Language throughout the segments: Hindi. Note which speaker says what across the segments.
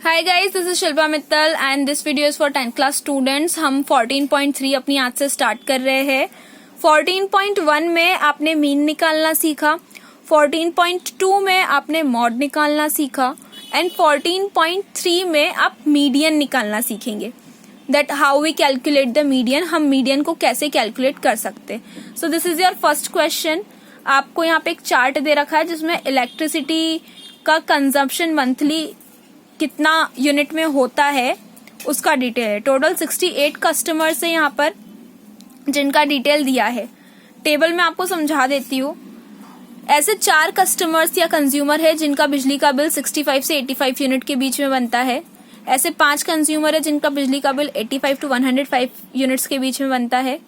Speaker 1: Hi guys, this is Shilpa Mittal and this video is for 10th class students. हम 14.3 अपनी आज से स्टार्ट कर रहे हैं। 14.1 में आपने मीन निकालना सीखा, 14.2 में आपने मॉड निकालना सीखा एंड 14.3 में आप मीडियन निकालना सीखेंगे। That how we calculate the median, हम मीडियन को कैसे कैलकुलेट कर सकते। So this is your first question. आपको यहाँ पे एक चार्ट दे रखा है जिसमें इलेक्ट्रिसिटी का कंजम्पशन मंथली कितना यूनिट में होता है उसका डिटेल है। टोटल 68 कस्टमर्स है यहाँ पर जिनका डिटेल दिया है। टेबल में आपको समझा देती हूँ। ऐसे 4 कस्टमर्स या कंज्यूमर है जिनका बिजली का बिल 65 से 85 यूनिट के बीच में बनता है। ऐसे 5 कंज्यूमर है जिनका बिजली का बिल 85 टू 105 यूनिट्स के बीच में बनता है।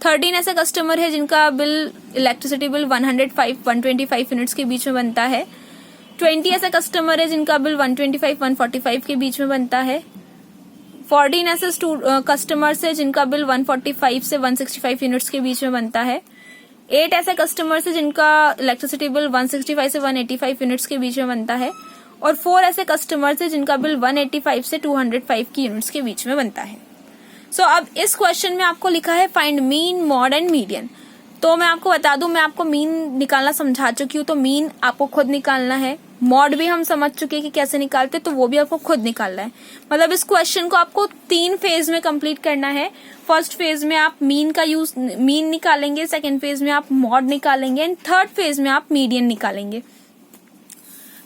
Speaker 1: 13 ऐसे कस्टमर है जिनका बिल इलेक्ट्रिसिटी बिल 105-125 यूनिट्स के बीच में बनता है। 20 ऐसे कस्टमर है जिनका बिल 125-145 के बीच में बनता है। 14 ऐसे कस्टमर्स है जिनका बिल 145 से 165 यूनिट्स के बीच में बनता है। 8 ऐसे कस्टमर्स है जिनका इलेक्ट्रिसिटी बिल 165 से 185 यूनिट्स के बीच में बनता है। और 4 ऐसे कस्टमर्स है जिनका बिल 185 से 205 की यूनिट्स के बीच में बनता है। सो अब इस क्वेश्चन में आपको लिखा है find mean, mod and median. तो मैं आपको बता दूं, मैं आपको मीन निकालना समझा चुकी हूँ, तो मीन आपको खुद निकालना है। मॉड भी हम समझ चुके हैं कि कैसे निकालते, तो वो भी आपको खुद निकालना है। मतलब इस क्वेश्चन को आपको 3 फेज में कंप्लीट करना है। फर्स्ट फेज में आप मीन निकालेंगे, सेकंड फेज में आप मॉड निकालेंगे एंड थर्ड फेज में आप मीडियन निकालेंगे।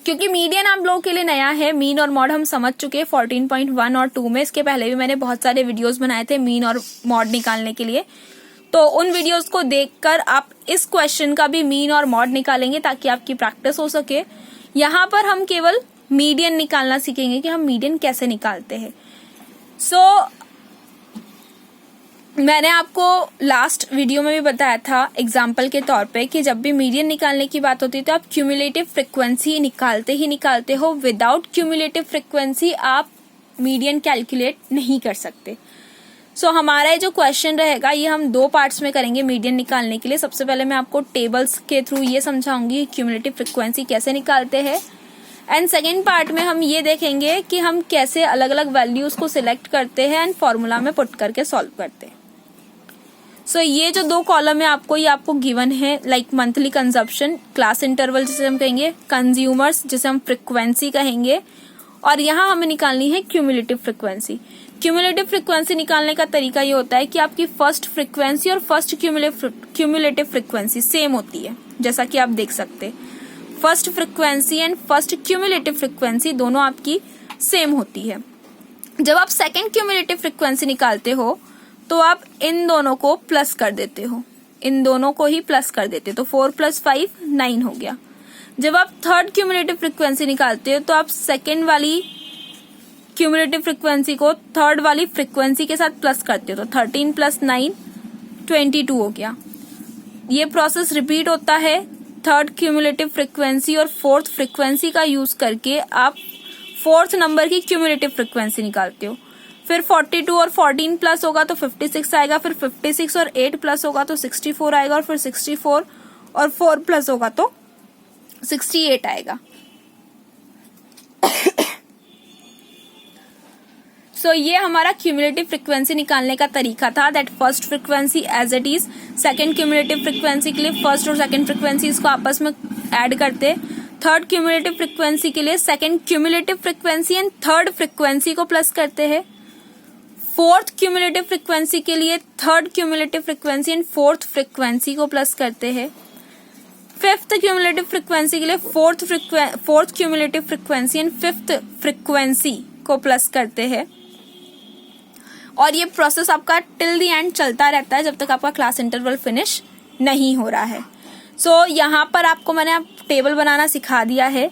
Speaker 1: क्योंकि मीडियन आप लोगों के लिए नया है, मीन और मॉड हम समझ चुके हैं 14.1 और 2 में। इसके पहले भी मैंने बहुत सारे वीडियोस बनाए थे मीन और मॉड निकालने के लिए, तो उन वीडियोस को देखकर आप इस क्वेश्चन का भी मीन और मॉड निकालेंगे ताकि आपकी प्रैक्टिस हो सके। यहाँ पर हम केवल मीडियन निकालना सीखेंगे कि हम मीडियन कैसे निकालते हैं। मैंने आपको लास्ट वीडियो में भी बताया था एग्जाम्पल के तौर पे कि जब भी मीडियन निकालने की बात होती है तो आप क्यूमुलेटिव फ्रिक्वेंसी निकालते हो। विदाउट क्यूमुलेटिव फ्रिक्वेंसी आप मीडियन कैलकुलेट नहीं कर सकते। हमारा जो क्वेश्चन रहेगा ये हम 2 पार्ट्स में करेंगे मीडियन निकालने के लिए। सबसे पहले मैं आपको टेबल्स के थ्रू ये समझाऊंगी क्यूमुलेटिव फ्रिक्वेंसी कैसे निकालते हैं एंड सेकेंड पार्ट में हम ये देखेंगे कि हम कैसे अलग अलग वैल्यूज को सिलेक्ट करते हैं एंड फॉर्मूला में पुट करके सॉल्व करते हैं। ये जो 2 कॉलम है ये आपको गिवन है, like monthly consumption, class interval जिसे हम कहेंगे, कंज्यूमर्स जिसे हम फ्रिक्वेंसी कहेंगे, और यहाँ हमें निकालनी है क्यूमुलेटिव फ्रिक्वेंसी। क्यूमुलेटिव फ्रिक्वेंसी निकालने का तरीका ये होता है कि आपकी फर्स्ट फ्रिक्वेंसी और फर्स्ट क्यूमुलेटिव फ्रिक्वेंसी सेम होती है। जैसा कि आप देख सकते हैं first frequency and first cumulative frequency दोनों आपकी सेम होती है। जब आप सेकेंड क्यूमुलेटिव फ्रिक्वेंसी निकालते हो तो आप इन दोनों को प्लस कर देते हो, इन दोनों को ही प्लस कर देते हो, तो 4 + 5 9 हो गया। जब आप थर्ड क्यूमुलेटिव फ्रिक्वेंसी निकालते हो तो आप सेकेंड वाली क्यूमुलेटिव फ्रिक्वेंसी को थर्ड वाली फ्रिक्वेंसी के साथ प्लस करते हो, तो 13 + 9 22 हो गया। ये प्रोसेस रिपीट होता है। थर्ड क्यूमुलेटिव फ्रिक्वेंसी और फोर्थ फ्रिक्वेंसी का यूज करके आप फोर्थ नंबर की क्यूमुलेटिव फ्रिक्वेंसी निकालते हो। फिर 42 और 14 प्लस होगा तो 56 आएगा, फिर 56 और 8 प्लस होगा तो 64 आएगा, और फिर 64 और 4 प्लस होगा तो 68 आएगा। ये हमारा क्यूमुलेटिव फ्रिक्वेंसी निकालने का तरीका था। That first frequency as it is, second cumulative frequency के लिए फर्स्ट और सेकंड फ्रिक्वेंसी इसको आपस में ऐड करते, थर्ड क्यूमुलेटिव फ्रिक्वेंसी के लिए second cumulative frequency and third frequency को प्लस करते हैं, फोर्थ क्यूमुलेटिव फ्रिक्वेंसी के लिए third cumulative frequency and fourth frequency को प्लस करते हैं, फिफ्थ क्यूमुलेटिव फ्रिक्वेंसी के लिए fourth cumulative frequency and fifth frequency को प्लस करते हैं। और ये प्रोसेस आपका टिल द एंड चलता रहता है जब तक आपका क्लास इंटरवल फिनिश नहीं हो रहा है। यहाँ पर आपको मैंने टेबल बनाना सिखा दिया है।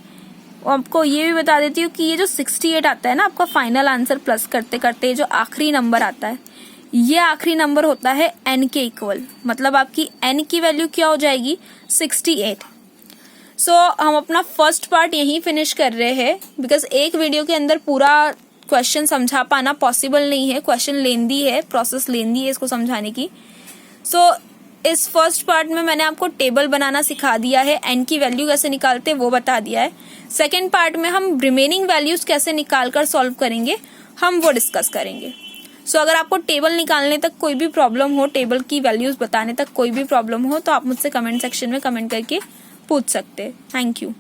Speaker 1: आपको ये भी बता देती हूँ कि ये जो 68 आता है ना आपका फाइनल आंसर प्लस करते करते जो आखिरी नंबर आता है, ये आखिरी नंबर होता है n के इक्वल। मतलब आपकी n की वैल्यू क्या हो जाएगी, 68। हम अपना फर्स्ट पार्ट यहीं फिनिश कर रहे हैं बिकॉज एक वीडियो के अंदर पूरा क्वेश्चन समझा पाना पॉसिबल नहीं है। क्वेश्चन लेंदी है, प्रोसेस लेंदी है इसको समझाने की। इस फर्स्ट पार्ट में मैंने आपको टेबल बनाना सिखा दिया है, n की वैल्यू कैसे निकालते हैं वो बता दिया है। सेकेंड पार्ट में हम रिमेनिंग वैल्यूज कैसे निकाल कर सॉल्व करेंगे हम वो डिस्कस करेंगे। सो अगर आपको टेबल निकालने तक कोई भी प्रॉब्लम हो, टेबल की वैल्यूज बताने तक कोई भी प्रॉब्लम हो, तो आप मुझसे कमेंट सेक्शन में कमेंट करके पूछ सकते हैं। Thank you.